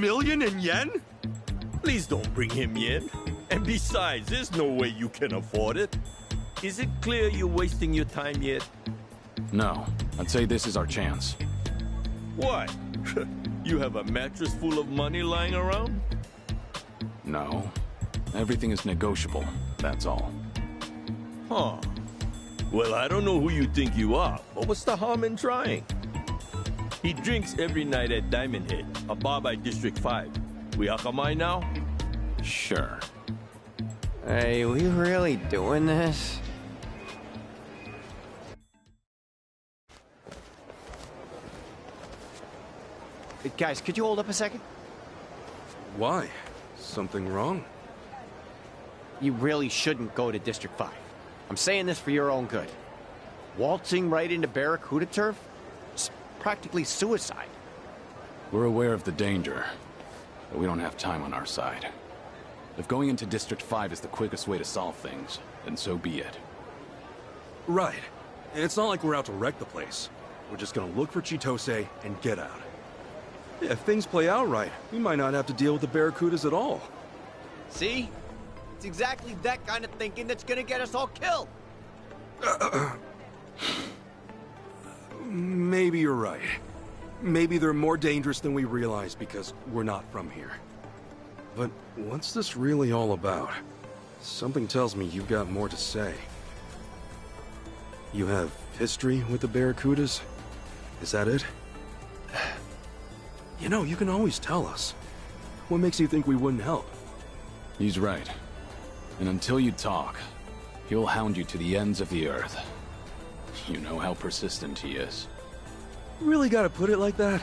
million in yen? Please don't bring him yen. And besides, there's no way you can afford it. Is it clear you're wasting your time yet? No. I'd say this is our chance. Why? You have a mattress full of money lying around? No. Everything is negotiable, that's all. Huh. Well, I don't know who you think you are, but what's the harm in trying? He drinks every night at Diamond Head, a bar by District 5. We akamai now? Sure. Hey, we really doing this? Hey, guys, could you hold up a second? Why? Something wrong? You really shouldn't go to District 5. I'm saying this for your own good. Waltzing right into Barracuda turf? It's practically suicide. We're aware of the danger, but we don't have time on our side. If going into District 5 is the quickest way to solve things, then so be it. Right. And it's not like we're out to wreck the place. We're just gonna look for Chitose and get out. Yeah, if things play out right, we might not have to deal with the Barracudas at all. See? It's exactly that kind of thinking that's gonna get us all killed. Maybe you're right. Maybe they're more dangerous than we realize because we're not from here. But what's this really all about? Something tells me you've got more to say. You have history with the Barracudas? Is that it? You know, you can always tell us. What makes you think we wouldn't help? He's right. And until you talk, he'll hound you to the ends of the earth. You know how persistent he is. Really gotta put it like that?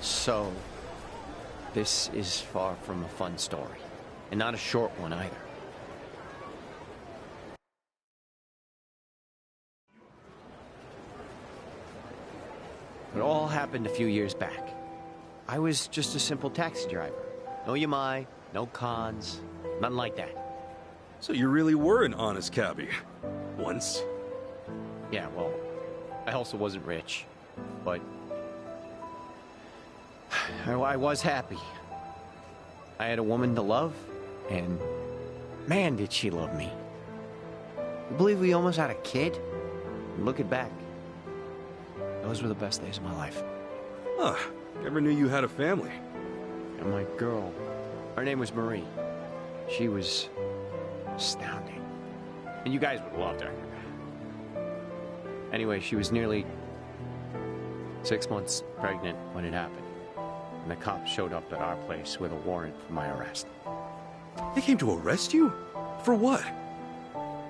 So, this is far from a fun story. And not a short one either. It all happened a few years back. I was just a simple taxi driver. No yamai, no cons, nothing like that. So you really were an honest cabbie. Once. Yeah, well, I also wasn't rich, but I was happy. I had a woman to love, and man, did she love me. You believe we almost had a kid? Looking back, those were the best days of my life. Huh. Never knew you had a family. And my girl, her name was Marie. She was astounding. And you guys would have loved her. Anyway, she was nearly 6 months pregnant when it happened. And the cops showed up at our place with a warrant for my arrest. They came to arrest you? For what?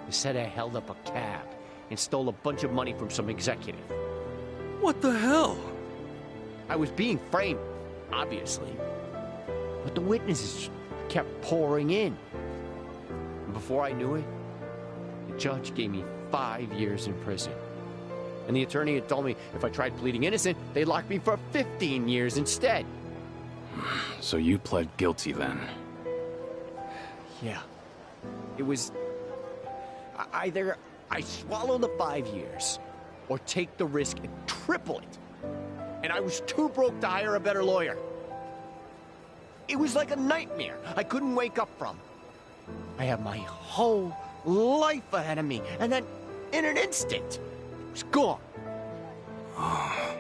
They said I held up a cab and stole a bunch of money from some executive. What the hell? I was being framed, obviously. But the witnesses kept pouring in. And before I knew it, the judge gave me 5 years in prison. And the attorney had told me if I tried pleading innocent, they'd lock me for 15 years instead. So you pled guilty then? Yeah. It was either I swallow the 5 years or take the risk and triple it. And I was too broke to hire a better lawyer. It was like a nightmare I couldn't wake up from. I had my whole life ahead of me, and then in an instant, it was gone. I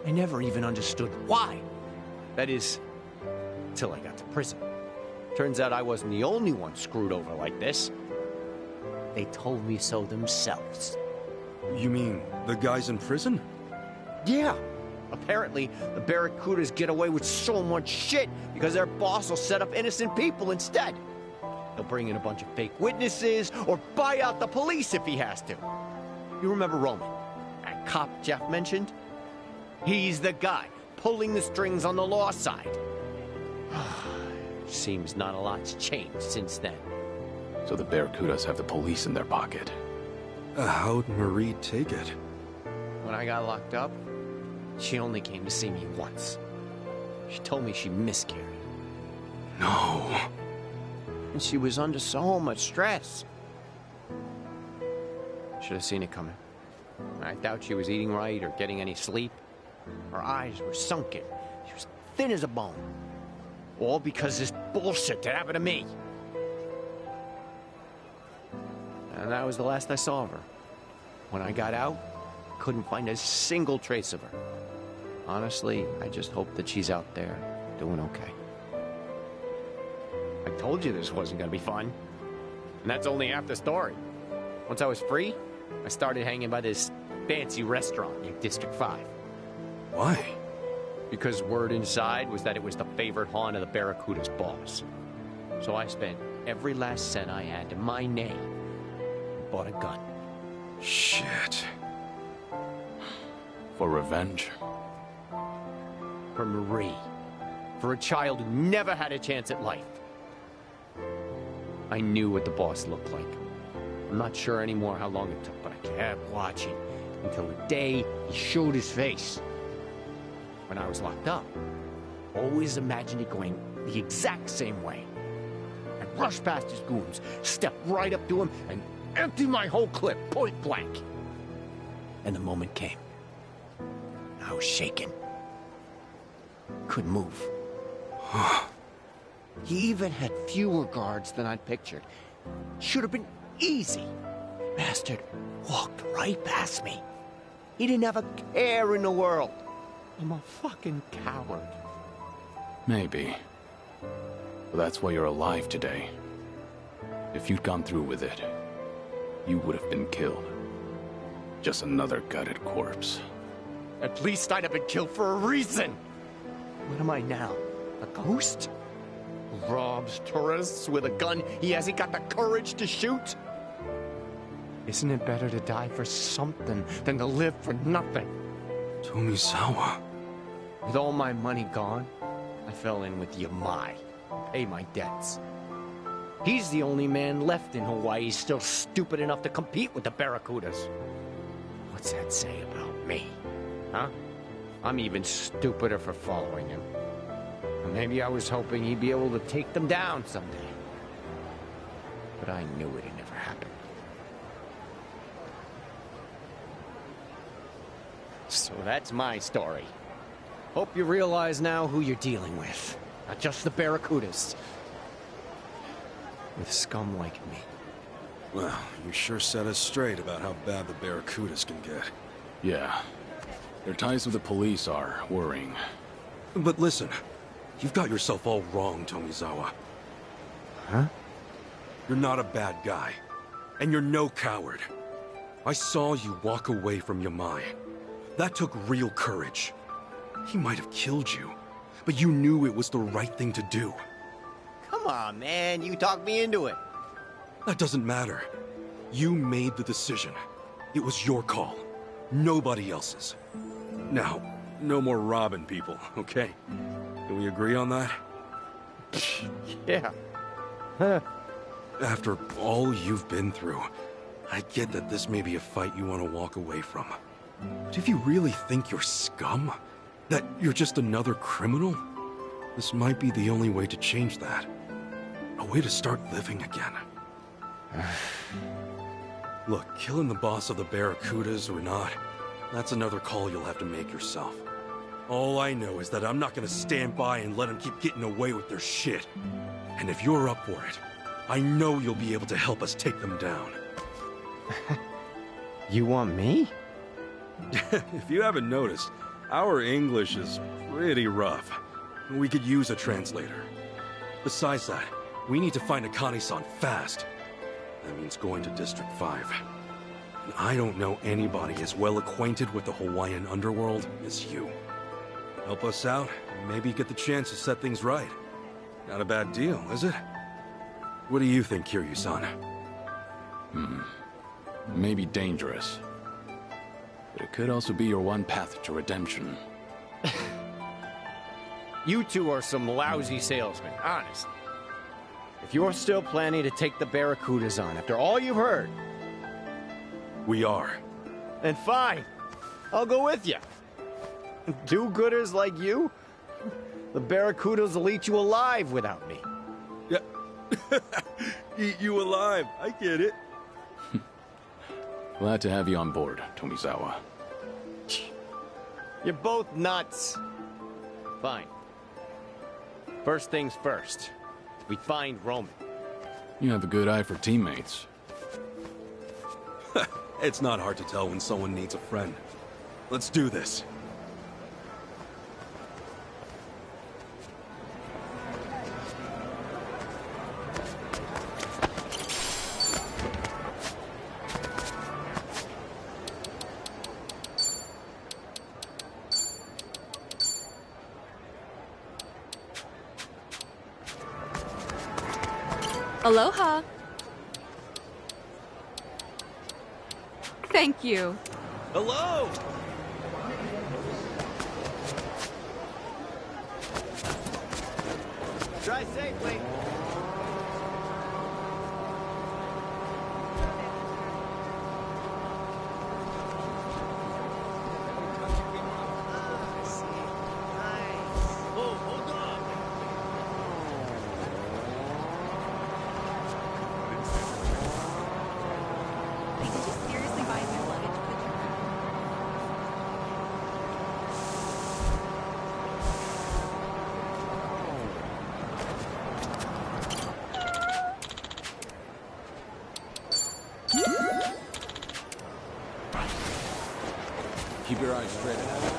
never even understood why. That is, till I got to prison. Turns out I wasn't the only one screwed over like this. They told me so themselves. You mean the guys in prison? Yeah. Apparently, the Barracudas get away with so much shit because their boss will set up innocent people instead. He'll bring in a bunch of fake witnesses or buy out the police if he has to. You remember Roman, that cop Jeff mentioned? He's the guy pulling the strings on the law side. Seems not a lot's changed since then. So the Barracudas have the police in their pocket. How'd Marie take it? When I got locked up, she only came to see me once. She told me she miscarried. No. And she was under so much stress. Should have seen it coming. I doubt she was eating right or getting any sleep. Her eyes were sunken. She was thin as a bone. All because of this bullshit that happened to me. And that was the last I saw of her. When I got out, couldn't find a single trace of her. Honestly, I just hope that she's out there doing okay. I told you this wasn't gonna be fun. And that's only half the story. Once I was free, I started hanging by this fancy restaurant in District 5. Why? Because word inside was that it was the favorite haunt of the Barracuda's boss. So I spent every last cent I had to my name and bought a gun. Shit. For revenge? For Marie. For a child who never had a chance at life. I knew what the boss looked like. I'm not sure anymore how long it took, but I kept watching until the day he showed his face. When I was locked up, I always imagined it going the exact same way. I'd rush past his goons, step right up to him, and empty my whole clip, point blank. And the moment came. I was shaking. Couldn't move. He even had fewer guards than I'd pictured. Should have been easy. Bastard walked right past me. He didn't have a care in the world. I'm a fucking coward. Maybe. But that's why you're alive today. If you'd gone through with it, you would have been killed. Just another gutted corpse. At least I'd have been killed for a reason. What am I now? A ghost? Who robs tourists with a gun he hasn't got the courage to shoot? Isn't it better to die for something than to live for nothing? Tomizawa. With all my money gone, I fell in with Yamai. Pay my debts. He's the only man left in Hawaii still stupid enough to compete with the Barracudas. What's that say about me? Huh? I'm even stupider for following him. Or maybe I was hoping he'd be able to take them down someday. But I knew it'd never happen. So that's my story. Hope you realize now who you're dealing with. Not just the Barracudas. With scum like me. Well, you sure set us straight about how bad the Barracudas can get. Yeah. Their ties with the police are worrying. But listen, you've got yourself all wrong, Tomizawa. Huh? You're not a bad guy. And you're no coward. I saw you walk away from Yamai. That took real courage. He might have killed you, but you knew it was the right thing to do. Come on, man. You talked me into it. That doesn't matter. You made the decision. It was your call. Nobody else's. Now, no more robbing people, okay? Can we agree on that? Yeah. After all you've been through, I get that this may be a fight you want to walk away from. But if you really think you're scum, that you're just another criminal, this might be the only way to change that. A way to start living again. Look, killing the boss of the Barracudas or not, that's another call you'll have to make yourself. All I know is that I'm not gonna stand by and let them keep getting away with their shit. And if you're up for it, I know you'll be able to help us take them down. You want me? If you haven't noticed, our English is pretty rough. We could use a translator. Besides that, we need to find Akane-san fast. That means going to District 5. And I don't know anybody as well acquainted with the Hawaiian underworld as you. Help us out, and maybe get the chance to set things right. Not a bad deal, is it? What do you think, Kiryu-san? Maybe dangerous. But it could also be your one path to redemption. You two are some lousy salesmen, honest. If you're still planning to take the Barracudas on after all you've heard... We are. Then fine. I'll go with you. Do-gooders like you? The Barracudas will eat you alive without me. Yeah. Eat you alive. I get it. Glad to have you on board, Tomizawa. You're both nuts. Fine. First things first. We find Roman. You have a good eye for teammates. It's not hard to tell when someone needs a friend. Let's do this. Aloha. Thank you. Hello! Drive safely. Oh, hold on! Did you seriously buy my luggage for the trip? Keep your eyes straight ahead.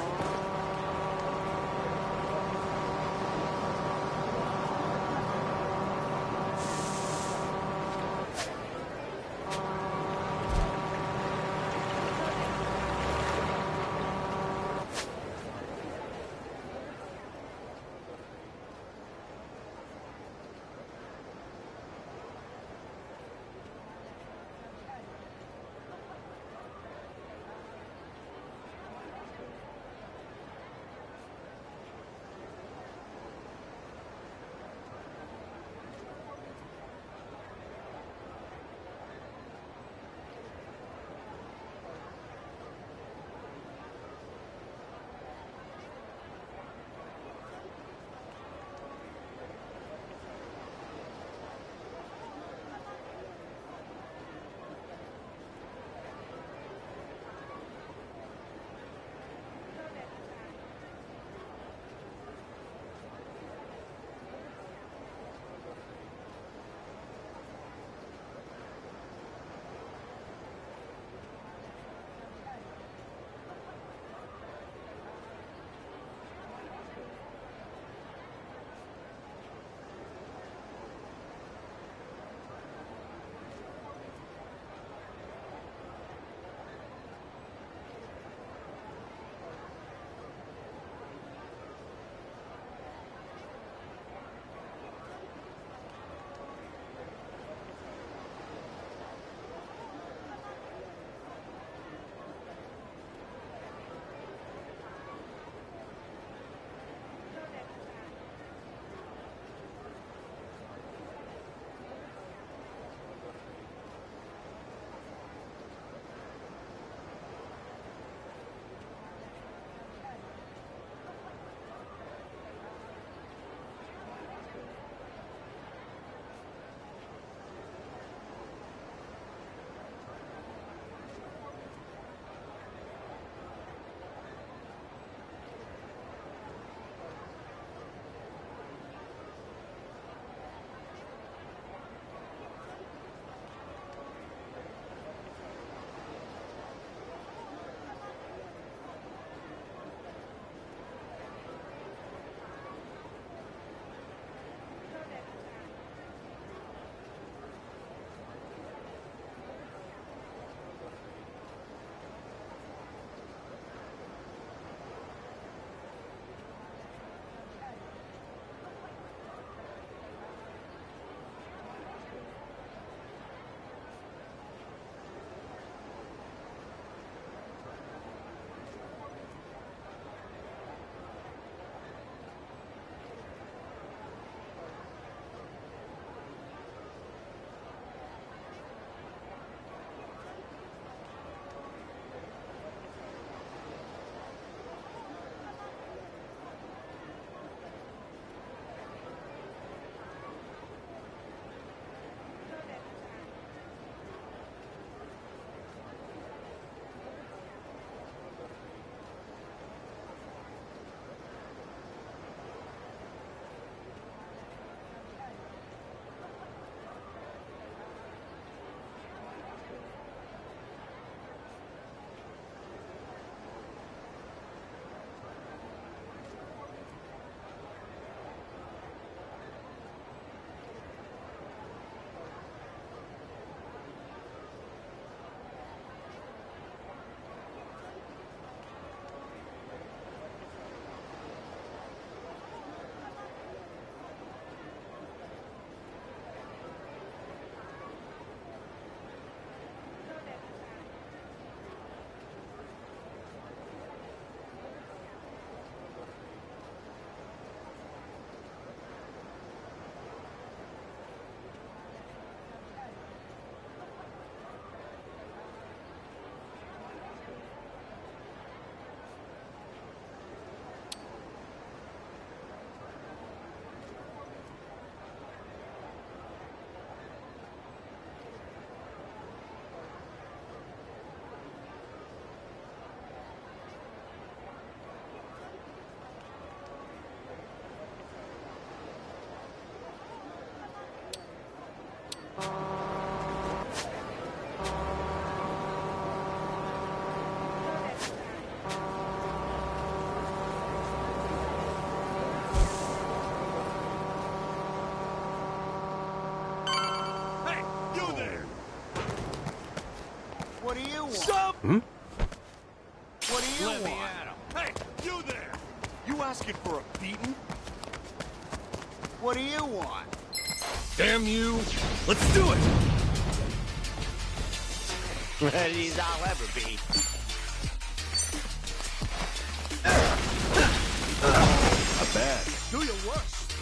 What do you want? Hey, you there! You asking for a beating? What do you want? Damn you! Let's do it! Ready as I'll ever be. Not bad. Do your worst.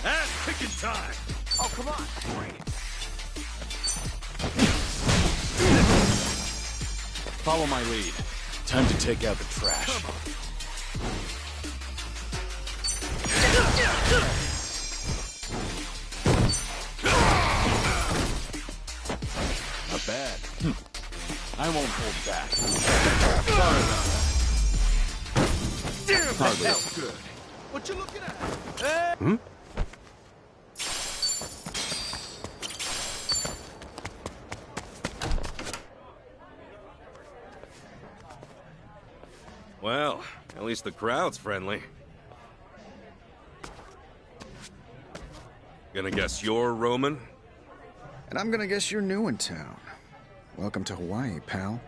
Ass kicking time! Oh, come on. Bring it. Follow my lead. Time to take out the trash. Not bad. I won't hold back. Sorry about that. Damn, Hardly. that's good. What you looking at? Well, at least the crowd's friendly. Gonna guess you're Roman? And I'm gonna guess you're new in town. Welcome to Hawaii, pal.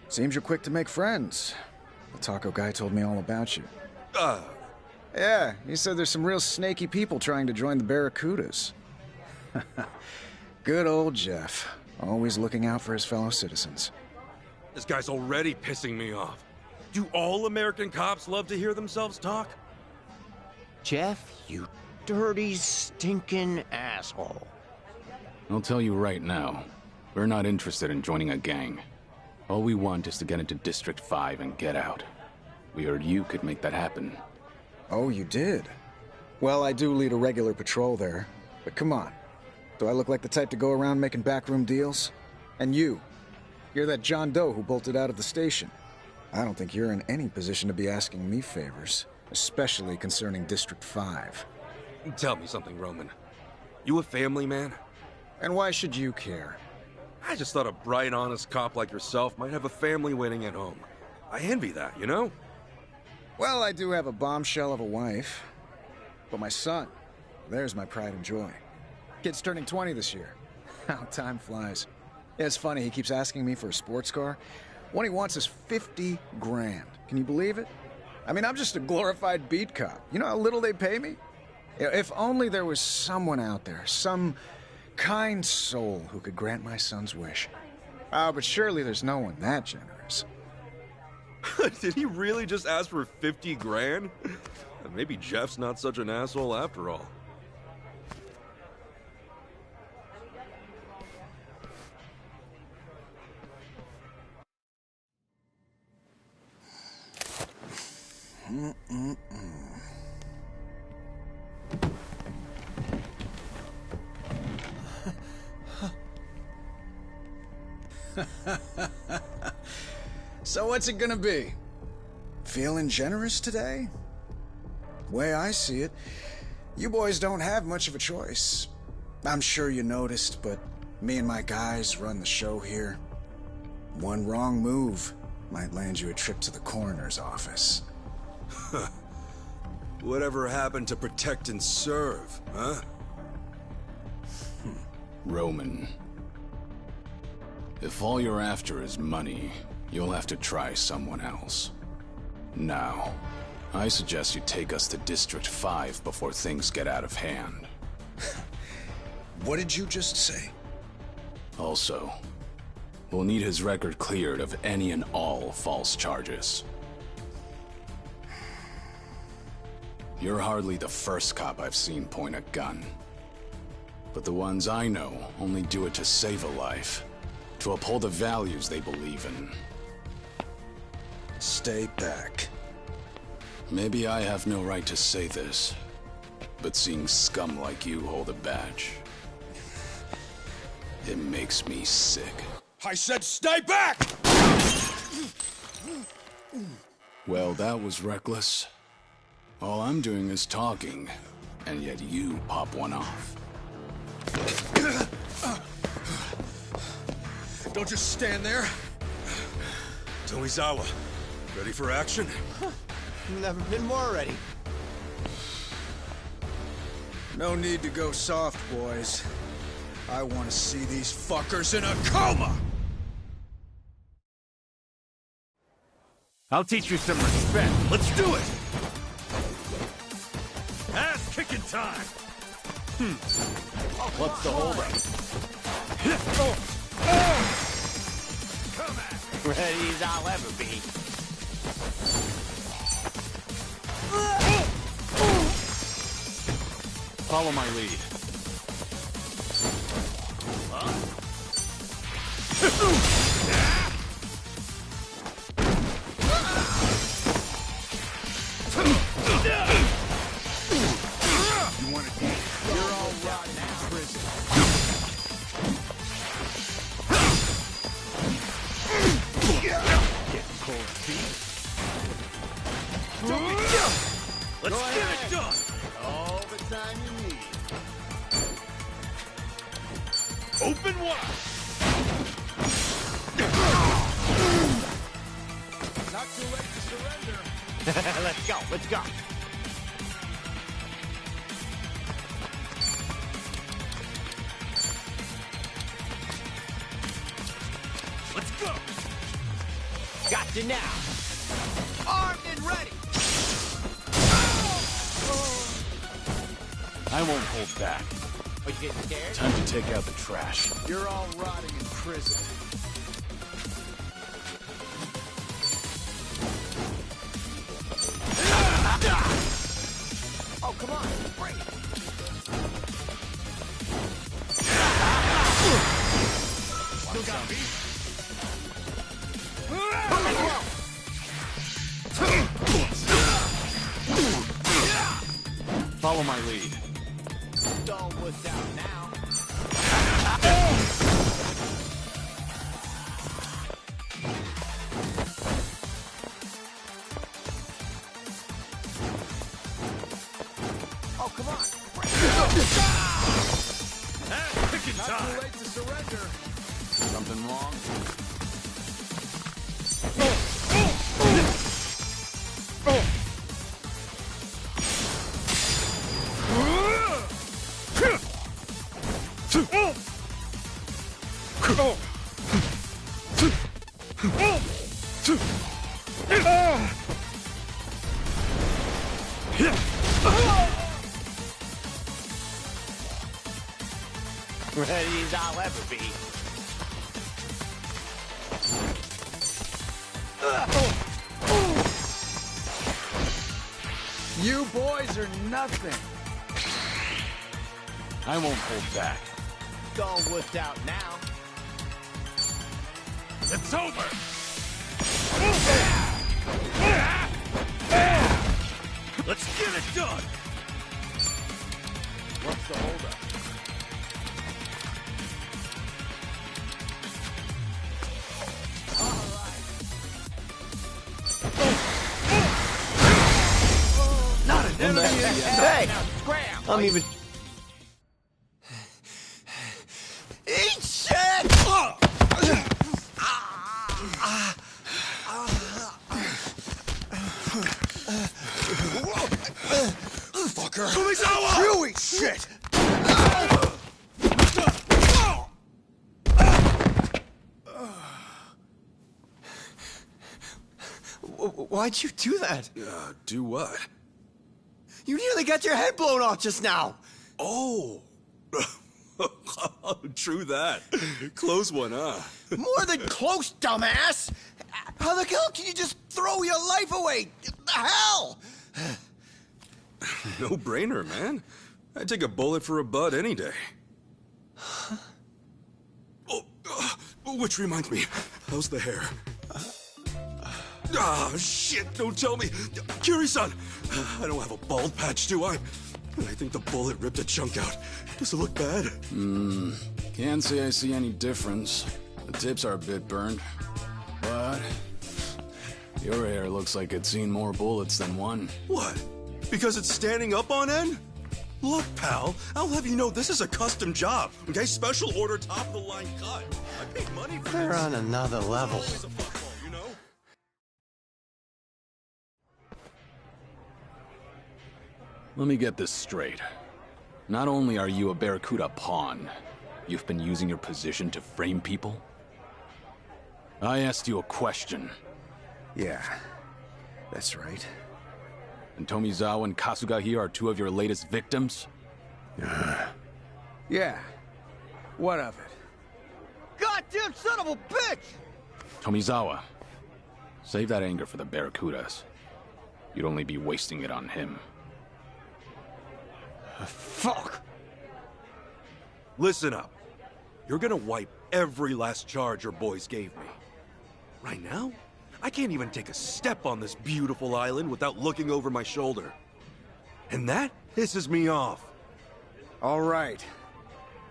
Seems you're quick to make friends. The taco guy told me all about you. Yeah, he said there's some real snaky people trying to join the Barracudas. Good old Jeff. Always looking out for his fellow citizens. This guy's already pissing me off. Do all American cops love to hear themselves talk? Jeff, you dirty, stinking asshole. I'll tell you right now, we're not interested in joining a gang. All we want is to get into District 5 and get out. We heard you could make that happen. Oh, you did? Well, I do lead a regular patrol there. But come on. Do I look like the type to go around making backroom deals? And you're that John Doe who bolted out of the station. I don't think you're in any position to be asking me favors, especially concerning District 5. Tell me something, Roman. You a family man? And why should you care? I just thought a bright, honest cop like yourself might have a family waiting at home. I envy that, you know? Well, I do have a bombshell of a wife. But my son, there's my pride and joy. Kid's turning 20 this year. How time flies. Yeah, it's funny, he keeps asking me for a sports car. What he wants is 50 grand. Can you believe it? I mean, I'm just a glorified beat cop. You know how little they pay me? If only there was someone out there, some kind soul who could grant my son's wish. Oh, but surely there's no one that generous. Did he really just ask for 50 grand? Maybe Jeff's not such an asshole after all. So what's it gonna be? Feeling generous today? Way I see it, you boys don't have much of a choice. I'm sure you noticed, but me and my guys run the show here. One wrong move might land you a trip to the coroner's office. Whatever happened to protect and serve, huh? Roman. If all you're after is money, you'll have to try someone else. Now, I suggest you take us to District 5 before things get out of hand. What did you just say? Also, we'll need his record cleared of any and all false charges. You're hardly the first cop I've seen point a gun. But the ones I know only do it to save a life, to uphold the values they believe in. Stay back. Maybe I have no right to say this, but seeing scum like you hold a badge, it makes me sick. I said stay back! Well, that was reckless. All I'm doing is talking, and yet you pop one off. Don't just stand there. Tomizawa, ready for action? Never been more ready. No need to go soft, boys. I want to see these fuckers in a coma! I'll teach you some respect. Let's do it! Ass-kicking time! What's the holdup? Come at me! Ready as I'll ever be. Follow my lead. You want to dance? You're all rotten in prison. Getting cold feet. Let's get it done! All the time you need. Open wide! Not too late to surrender. Let's go, let's go. Let's go! Gotcha now. Armed and ready. I won't hold back. Are you getting scared? Time to take out the trash. You're all rotting in prison. Oh, come on, break. Still got me? Follow my lead. Don't wuss out now. Oh, come on. Ass-kicking Not time! too late to surrender. Something wrong? Ready as I'll ever be. You boys are nothing. I won't hold back. Don't wuss out now. It's over! Let's get it done! What's the holdup? Not an enemy! Hey! Scram! I'm even... Eat shit! Fucker. Tomizawa! You eat shit! Why'd you do that? Do what? You nearly got your head blown off just now. Oh! True that. Close one, huh? More than close, dumbass! How the hell can you just throw your life away? The hell? No brainer, man. I'd take a bullet for a bud any day. Which reminds me, how's the hair? Ah, shit, don't tell me. Kiri-san, I don't have a bald patch, do I? I think the bullet ripped a chunk out. Does it look bad? Can't say I see any difference. The tips are a bit burned. But your hair looks like it's seen more bullets than one. What? Because it's standing up on end? Look, pal, I'll have you know this is a custom job. Okay, special order, top-of-the-line cut. I paid money for They're this. on another level. Always a fuckball, you know? Let me get this straight. Not only are you a Barracuda pawn, you've been using your position to frame people? I asked you a question. Yeah, That's right. And Tomizawa and Kasuga here are two of your latest victims? Yeah. What of it? Goddamn son of a bitch! Tomizawa, save that anger for the Barracudas. You'd only be wasting it on him. Fuck! Listen up. You're gonna wipe every last charge your boys gave me. Right now, I can't even take a step on this beautiful island without looking over my shoulder. And that pisses me off. All right.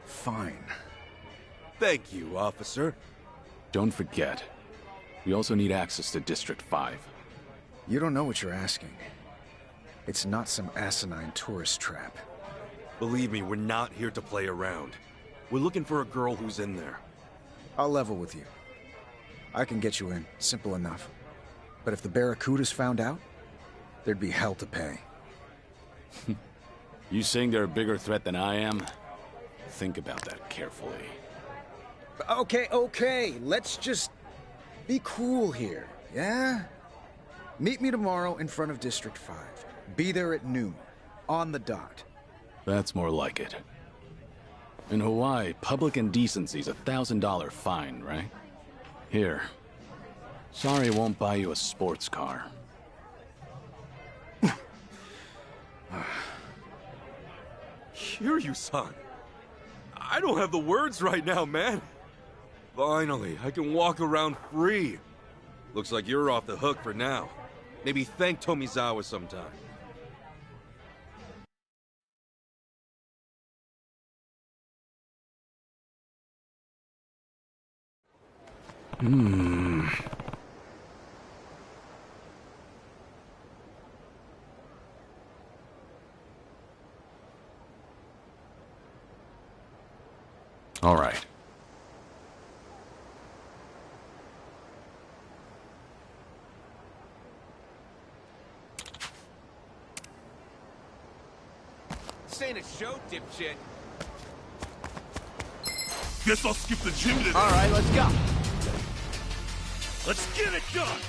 Fine. Thank you, officer. Don't forget, we also need access to District 5. You don't know what you're asking. It's not some asinine tourist trap. Believe me, we're not here to play around. We're looking for a girl who's in there. I'll level with you. I can get you in, simple enough. But if the Barracudas found out, there'd be hell to pay. You saying they're a bigger threat than I am? Think about that carefully. Okay, let's just be cool here, yeah? Meet me tomorrow in front of District 5. Be there at noon, on the dot. That's more like it. In Hawaii, public indecency's a $1,000 fine, right? Here. Sorry I won't buy you a sports car. Kiryu-san. I don't have the words right now, man. Finally, I can walk around free. Looks like you're off the hook for now. Maybe thank Tomizawa sometime. All right. This ain't a show, dipshit. Guess I'll skip the gym today. All right, let's go. Let's get it done!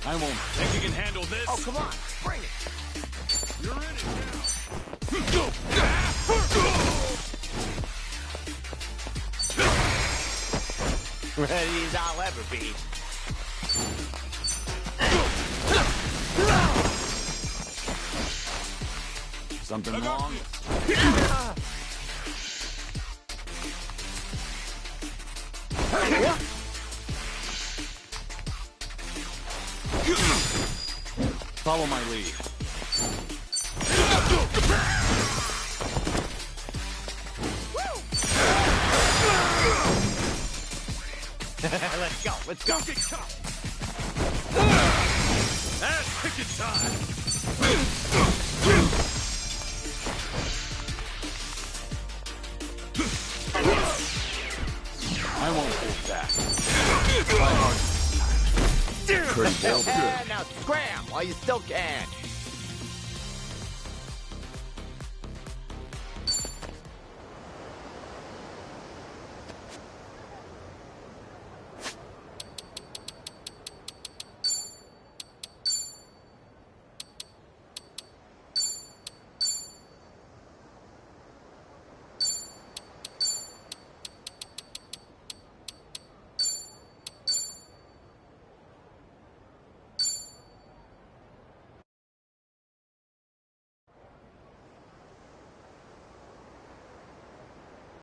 I won't. Think you can handle this? Oh, come on, bring it. You're in it now. Ready as I'll ever be. Something wrong? Follow my lead. Let's go, let's go. Don't get caught! Ass kicking time! I won't hold back. Try hard this time. Pretty well good. Now scram while you still can.